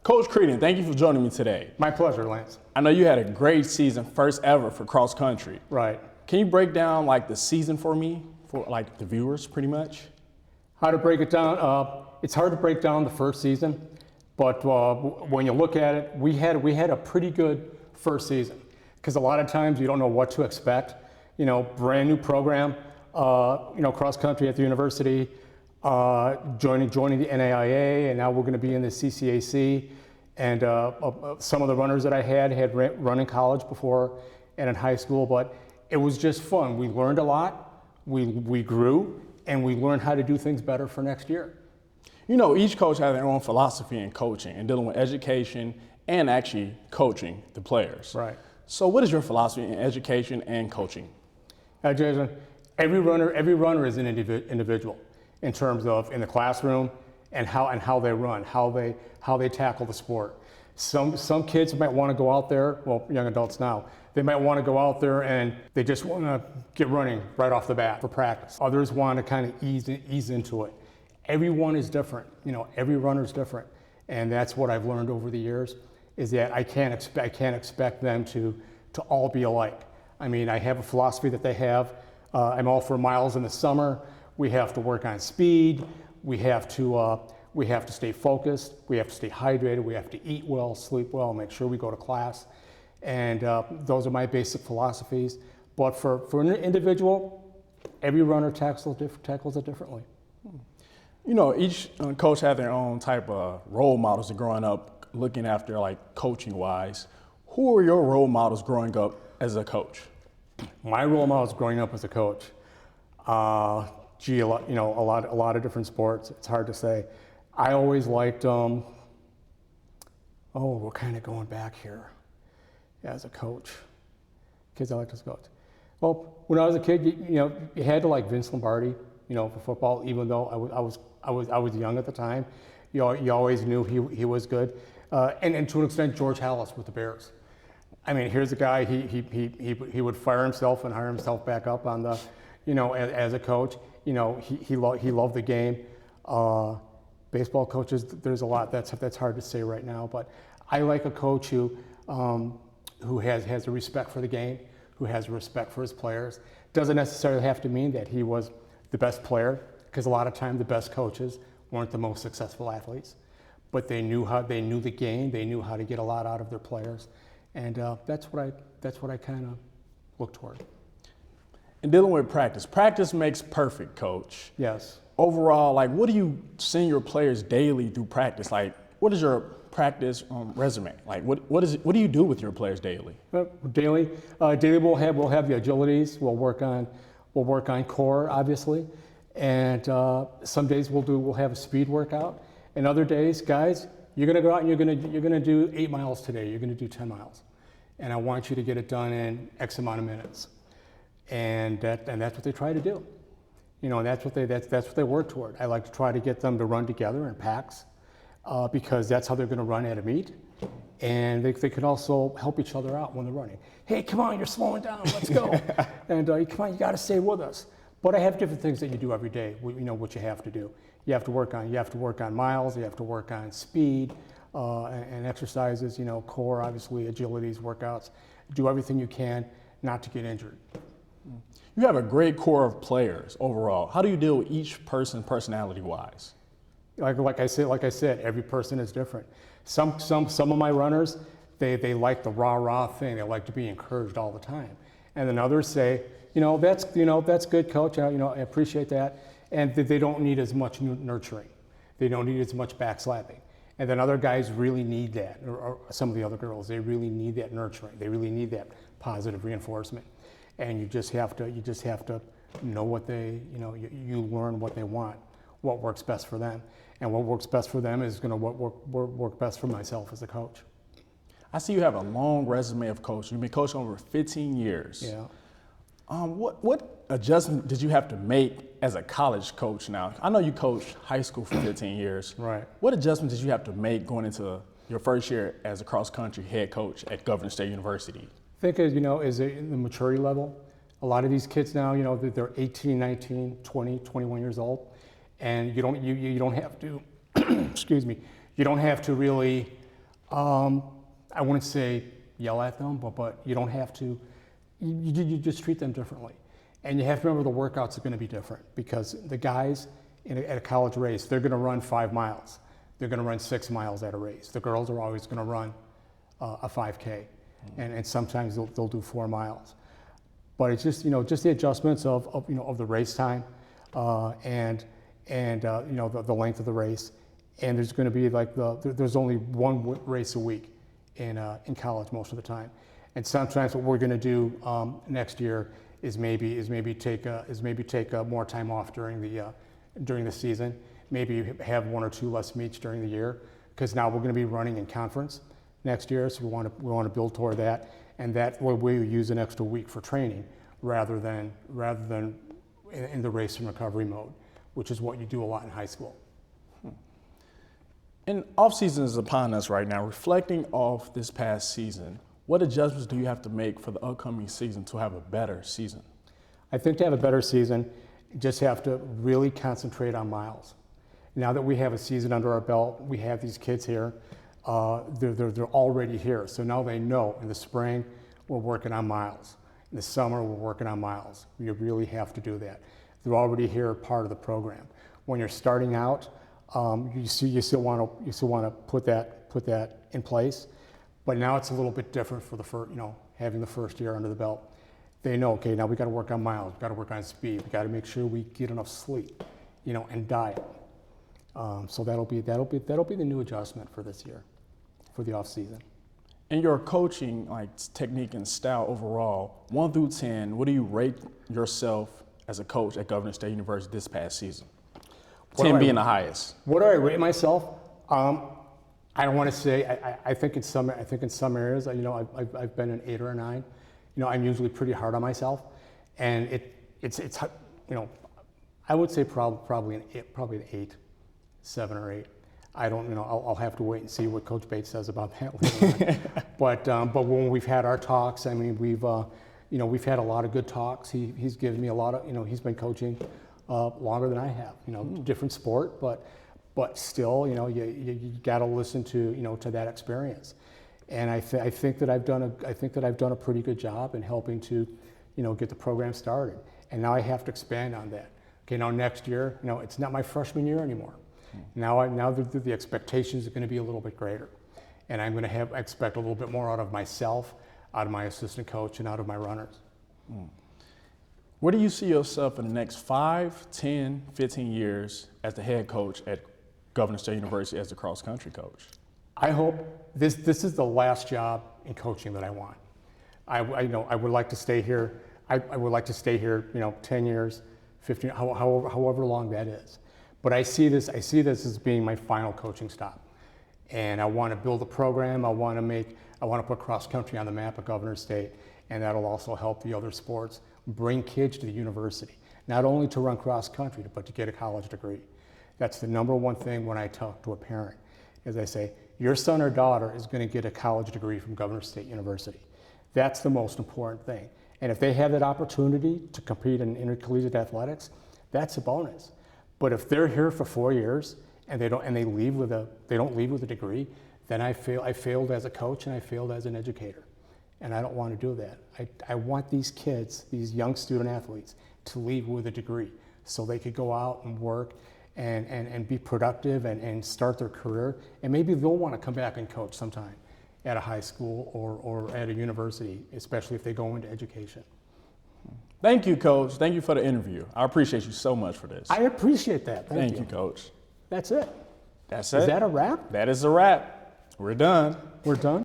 Coach Kredens, thank you for joining me today. My pleasure, Lance. I know you had a great season, first ever for cross country. Right. Can you break down the season for me, for the viewers pretty much? How to break it down? It's hard to break down the first season, but when you look at it, we had a pretty good first season because a lot of times you don't know what to expect. Brand new program, cross country at the university, joining the NAIA, and now we're going to be in the CCAC. And some of the runners that I had run in college before and in high school, but it was just fun. We learned a lot, we grew, and we learned how to do things better for next year. Each coach has their own philosophy in coaching and dealing with education and actually coaching the players. Right. So what is your philosophy in education and coaching? Jason, every runner is an individual in terms of in the classroom and how they run, how they tackle the sport. Some kids might want to go out there, well, young adults now, they might want to go out there and they just want to get running right off the bat for practice. Others want to kind of ease into it. Everyone is different. Every runner is different, and that's what I've learned over the years. Is that I can't expect them to all be alike. I mean, I have a philosophy that they have. I'm all for miles in the summer. We have to work on speed. We have to stay focused. We have to stay hydrated. We have to eat well, sleep well, make sure we go to class. And those are my basic philosophies. But for an individual, every runner tackles it differently. Each coach has their own type of role models growing up, looking after coaching wise. Who were your role models growing up as a coach? My role models growing up as a coach, a lot of different sports. It's hard to say. I always liked. We're kind of going back here. As a coach, kids I liked as a coach. Well, when I was a kid, you had to like Vince Lombardi, for football. Even though I was young at the time, you always knew he was good. And to an extent, George Halas with the Bears. I mean, here's a guy, he would fire himself and hire himself back up on the, as a coach. He loved the game. Baseball coaches, there's a lot that's hard to say right now, but I like a coach who has a respect for the game, who has a respect for his players. Doesn't necessarily have to mean that he was the best player, because a lot of times the best coaches weren't the most successful athletes, but they knew the game, they knew how to get a lot out of their players. And that's what I kind of look toward. And dealing with practice makes perfect, Coach. Yes. Overall, what do you send your players daily through practice? What is your practice resume? What do you do with your players daily? Daily we'll have the agilities. We'll work on core, obviously, and some days we'll have a speed workout. And other days, guys, you're going to go out and you're gonna do 8 miles today. You're going to do 10 miles, and I want you to get it done in X amount of minutes. And that's what they try to do. That's what they work toward. I like to try to get them to run together in packs, because that's how they're going to run at a meet. And they can also help each other out when they're running. Hey, come on, you're slowing down, let's go. And come on, you got to stay with us. But I have different things that you do every day, what you have to do. You have to work on miles, you have to work on speed, and exercises, core, obviously, agilities, workouts. Do everything you can not to get injured. You have a great core of players overall. How do you deal with each person personality-wise? Like I said, every person is different. Some of my runners, they like the rah-rah thing. They like to be encouraged all the time. And then others say, that's good, coach. I appreciate that. And they don't need as much nurturing. They don't need as much backslapping. And then other guys really need that, or some of the other girls, they really need that nurturing. They really need that positive reinforcement. And you just have to know what they, you learn what they want, what works best for them. And what works best for them is going to work best for myself as a coach. I see you have a long resume of coaching. You've been coaching over 15 years. Yeah. What adjustment did you have to make as a college coach now? I know you coached high school for 15 years. Right. What adjustment did you have to make going into your first year as a cross-country head coach at Governor State University? I think, is the maturity level. A lot of these kids now, they're 18, 19, 20, 21 years old. And you don't have to, excuse me, you don't have to really I wouldn't say yell at them, but you don't have to. You just treat them differently. And you have to remember the workouts are going to be different because the guys at a college race, they're going to run 5 miles. They're going to run 6 miles at a race. The girls are always going to run a 5K, and sometimes they'll do 4 miles. But it's just just the adjustments of the race time, and the length of the race. And there's going to be there's only one race a week in college most of the time. And sometimes what we're going to do next year is maybe take more time off during the season. Maybe have 1 or 2 less meets during the year because now we're going to be running in conference next year. So we want to build toward that, and that way we use an extra week for training rather than in the race and recovery mode, which is what you do a lot in high school. And off season is upon us right now. Reflecting off this past season, what adjustments do you have to make for the upcoming season to have a better season? I think to have a better season, you just have to really concentrate on miles. Now that we have a season under our belt, we have these kids here. They're already here, so now they know. In the spring, we're working on miles. In the summer, we're working on miles. You really have to do that. They're already here, part of the program. When you're starting out, you still want to put that in place, but now it's a little bit different for the first, having the first year under the belt. They know, okay, now we got to work on miles, we got to work on speed, we got to make sure we get enough sleep, and diet. So that'll be the new adjustment for this year, for the off season. In your coaching, technique and style overall, 1 through 10, what do you rate yourself as a coach at Governor State University this past season? 10 being the highest. What do I rate myself? I don't want to say. I think in some areas, I've been an 8 or a 9. I'm usually pretty hard on myself, and it's I would say probably an 8, 7 or 8. I don't, I'll have to wait and see what Coach Bates says about that later on. But when we've had our talks, I mean, we've had a lot of good talks. He's given me a lot of, he's been coaching longer than I have. Different sport, but still, you got to listen to that experience. And I think that I've done a pretty good job in helping to, get the program started. And now I have to expand on that. Okay, now next year, it's not my freshman year anymore. Now the expectations are going to be a little bit greater, and I'm going to expect a little bit more out of myself, out of my assistant coach, and out of my runners. Where do you see yourself in the next 5, 10, 15 years as the head coach at Governor State University as the cross country coach? I hope this is the last job in coaching that I want. I would like to stay here. I would like to stay here, 10 years, 15, however long that is. But I see this as being my final coaching stop. And I want to build a program. I want to put cross country on the map at Governor State, and that'll also help the other sports bring kids to the university, not only to run cross country, but to get a college degree. That's the number one thing when I talk to a parent, is I say, your son or daughter is going to get a college degree from Governor State University. That's the most important thing. And if they have that opportunity to compete in intercollegiate athletics, that's a bonus. But if they're here for 4 years and they don't leave with a degree, then I failed as a coach and I failed as an educator. And I don't want to do that. I want these kids, these young student athletes, to leave with a degree so they could go out and work and be productive and start their career. And maybe they'll want to come back and coach sometime at a high school or at a university, especially if they go into education. Thank you, Coach. Thank you for the interview. I appreciate you so much for this. I appreciate that. Thank you, Coach. That's it. That's it. Is that a wrap? That is a wrap. We're done. We're done?